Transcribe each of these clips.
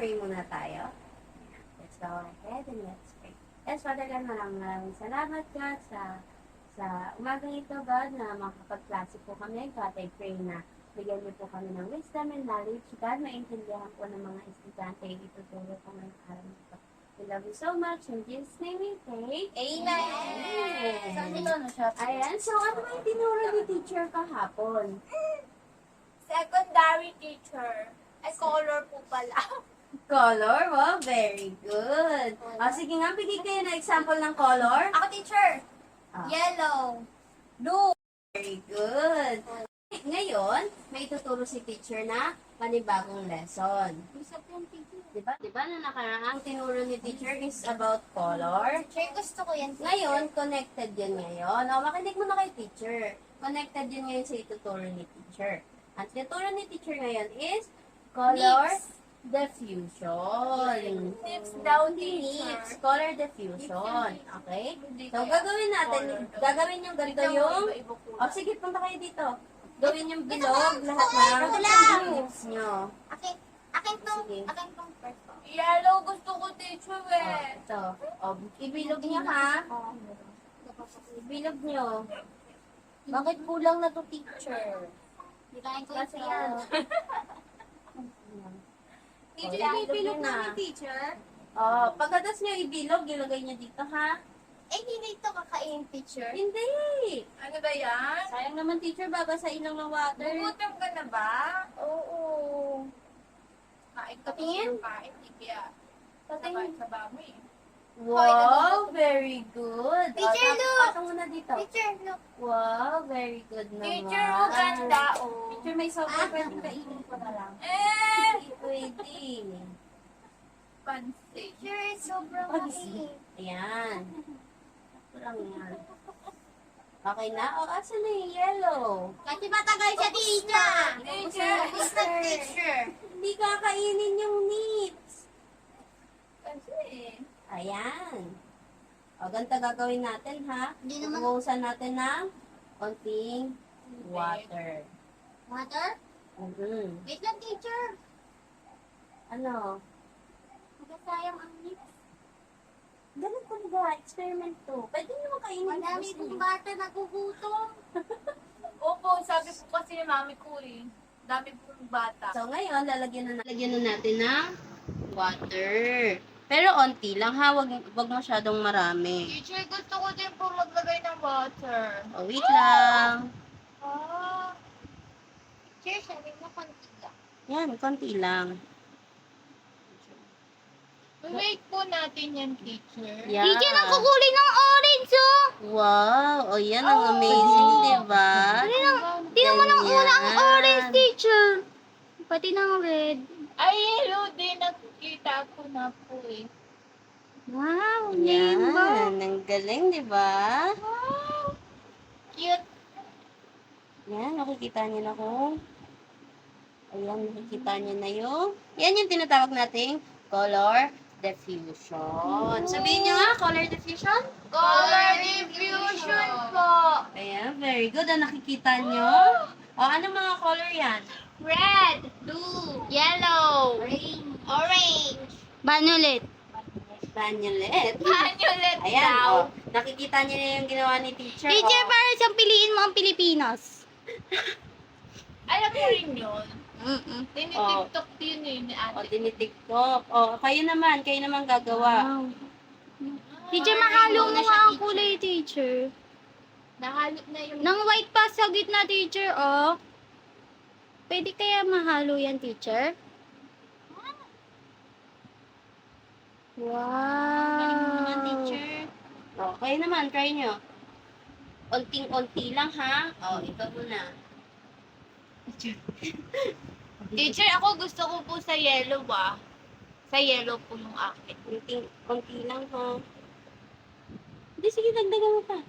pray muna tayo. Let's go ahead and let's pray. Yes, Father God, maraming salamat God sa umagang ito, God, na makapag-klase po kami. God, I pray na bigyan niyo po kami ng wisdom and knowledge. God, maintindihan po ng mga estudyante ituturo po ngayong araw nito. We love you so much. In Jesus' name we pray. Amen! Saan dito na siya? Ayan, so ano ba yung tinuro ni teacher kahapon? Secondary teacher. Ay, color po pala. Color? Wow, very good. O, sige nga, bigay kayo ng example ng color. Ako teacher. Ah. Yellow. Blue. Very good. Ngayon, may tuturo si teacher na panibagong lesson. Gusto po yung teacher. Diba na nakaraang tinuro ni teacher is about color? Teacher, gusto ko yan. Ngayon, connected yun ngayon. O, makinig mo na kay teacher. Connected yun ngayon sa ituturo ni teacher. Ang tinuturo ni teacher ngayon is color diffusion. Tips daw, Nips, teacher. color diffusion. Okay? So, gagawin yung ganito yung, sige, punta kayo dito. Gawin yung bilog, lahat ng nips nyo. Akin tong Sige. first. Yellow, gusto ko teacher Ito. Ibilog nyo ha. Ibilog nyo. Bakit kulang na to teacher? Nikain ko kasi yan. Teacher, Oh, ibilog na. na ni teacher? Pagkatas nyo ibilog, ilagay nyo dito ha. Eh, hindi ito kakain, teacher. Hindi. Ano ba yan? Sayang naman teacher, babasain lang ng water. Gugutom ka na ba? Oo. Kain ka Patingin? Kain, kaya. Patingin. Sa baboy. Wow, very good. Teacher, look. Patong mo na dito. Teacher, look. Wow, very good naman. Teacher, maganda, oh. Teacher, may sopa, pwedeng kainin ko na lang. Eh! Pwede. Pansit. Teacher, sobrang Pansit. Ayan. Ito lang yan. Okay na? Asan na yung yellow? Kasi matagal siya, teacher. Teacher, Gusto teacher. Hindi kakainin yung nips. Kasi, Ayan. Ganito gagawin natin, ha? Hindi naman- Ubuhusan natin ng konting water. water? Mhm. Wait lang, teacher. Ano? Magasayang ang lips. Ganun talaga. Experiment to. Pwede nyo kainin. Madami gusto pong nyo. bata nagugutom. Opo, sabi po kasi ni mami ko eh. Dami pong bata. So, ngayon, lalagyan na natin ng water. Pero onti lang, ha? Wag masyadong marami. Teacher, gusto ko din po maglagay ng water. Wait lang. Ah. Teacher, sabi mo konti lang. Yan, konti lang. Wait po natin yan, teacher. Yeah. Teacher, ang kukulay ng orange, oh! Wow! O, yan ang amazing, di ba? Tingnan mo ng Ganyan. unang orange, teacher. Pati ng red. Ay, yellow din. Nakikita ko na po eh. Wow, Yan, ang galing, di ba? Wow. Cute. Yan, nakikita niyo na kung... Ayan, nakikita niyo na yung... Yan yung tinatawag nating color diffusion. Sabihin niyo nga, color diffusion? Color diffusion po. Ayan, very good. Nakikita niyo? Anong mga color yan? Red, blue, yellow, green, orange. Violet. Violet. Violet Ayan, nakikita niyo na yung ginawa ni teacher. Teacher, para siyang piliin mo ang Pilipinas. Alam mo rin yun. Tinitiktok yun eh ni ate. Tinitiktok. Kayo naman gagawa. Teacher, mahalo mo nga ang kulay, teacher. Nahalo na yung... Nang white pa sa gitna, teacher, oh. Pwede kaya mahalo yan, teacher? Galing mo naman, Wow. teacher. Kayo naman, try nyo. Onting-onti lang, ha? Ikaw muna. Teacher, ako gusto ko po sa yellow, ah. Sa yellow po yung akin. Onti lang, ha? Hindi, sige, dagdagan mo pa.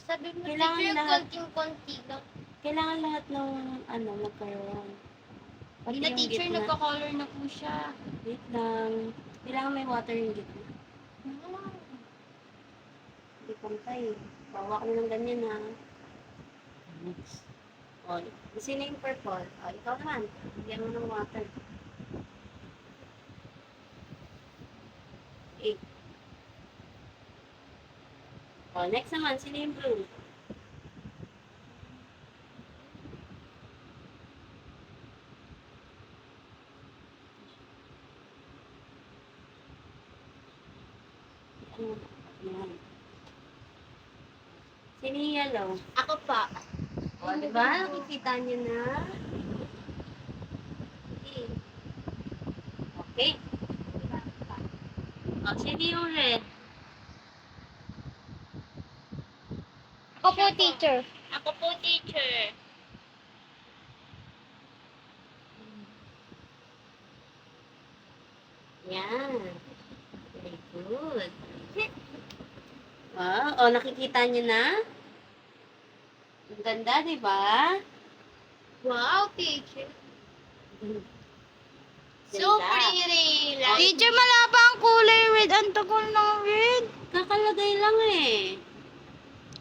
Sabi mo, Kailangan teacher, lahat. konting-konti lang. Kailangan lahat ng, magkaroon. Pati Hindi na, yung teacher, gitna. nagka-color na po siya. Wait lang. Kailangan may water yung gitna. Hindi pantay. Bawa ka na ng ganyan, ha? Sino yung purple? Ikaw naman. Bigyan mo ng water. 8. Oh, next naman, sino yung blue? Yan. Sino yung yellow? Ako pa. O, di ba? Nakikita niyo na. Okay. O, sino yung red? Ako po, teacher. Ako po, teacher. Yan. Very good. Wow. O, nakikita niyo na? Ang ganda, di ba? Wow, teacher. So Ganda. pretty. Like, Teacher, malaba ang kulay red. Ang tagal ng red. Kakalagay lang eh.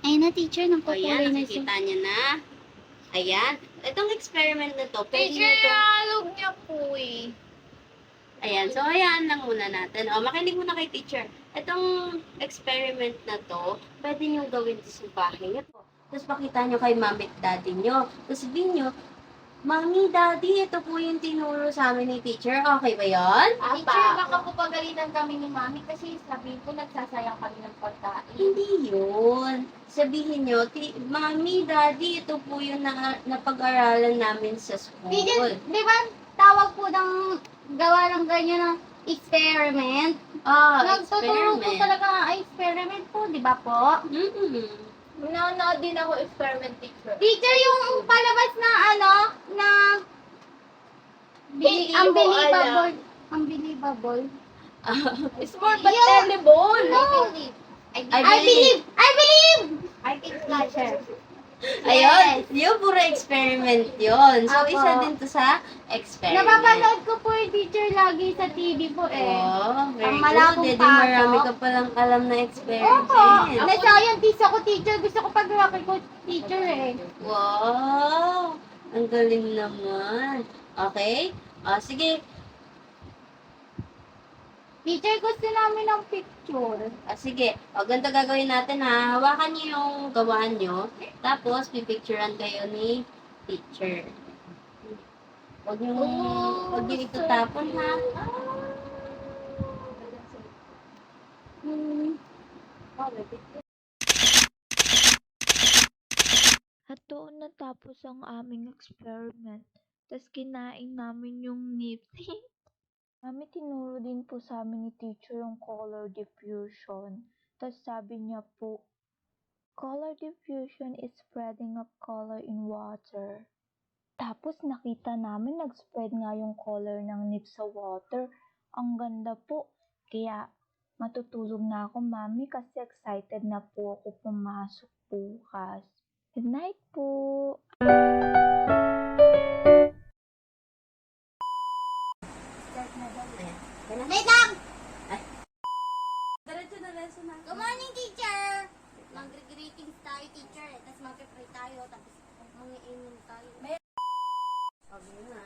Ayun na, teacher. O, yan. Nagkukulay na siya. Nakikita niyo na? Ayan. Itong experiment na to, pwede teacher, niyo to. nalog niya po eh. Ayan, so hayaan lang muna natin. O, makinig muna kay teacher. Itong experiment na to, pwede nyo gawin sa bahay nyo. Tapos pakita nyo kay mami at daddy nyo. Tapos sabihin nyo, Mami, Daddy, ito po yung tinuro sa amin ni teacher. Okay ba yon? Teacher, baka po pagalitan kami ni mami kasi sabihin ko nagsasayang kami ng pagkain. Hindi yun. Sabihin nyo, Mami, Daddy, ito po yung napag-aralan namin sa Teacher, school. di ba tawag po ng gawa ng ganyan ng experiment? Nagtuturo po Experiment. talaga ng experiment po, di ba po? Mm-mm. Nanonood din ako experiment, teacher. Teacher, yung palabas na ano, na Hindi ko unbelievable. Unbelievable. It's more but Yeah. terrible. No. I I believe! I believe! I can teacher. Ayun, yung puro experiment yun. So, Apo. isa din to sa experiment. Napapanood ko po yung teacher lagi sa TV po eh. Oh, very Ang malabong good. Eh, di pasok. marami ka palang alam na experiment. Opo, na-scientist ako teacher. Gusto ko pag-rocky ko teacher eh. Wow! Ang galing naman. Okay? Sige. Teacher, gusto namin ng picture. Sige. Ganito gagawin natin ha. Hawakan niyo yung gawaan niyo. Tapos, pipicturean kayo ni teacher. Huwag niyo itutapon ha. At doon natapos ang aming experiment. Tapos kinain namin yung nipis. Mami, tinuro din po sa amin ni teacher yung color diffusion. Tapos sabi niya po, color diffusion is spreading of color in water. Tapos nakita namin nag-spread nga yung color ng nip sa water. Ang ganda po. Kaya matutulog na ako, Mami, kasi excited na po ako pumasok bukas. Good night po! Wait lang! Diretso na lesson na. Good morning, teacher! Mag-greetings tayo, teacher. Tapos mag-pray tayo. Tapos mag-iinom tayo. Sabi na.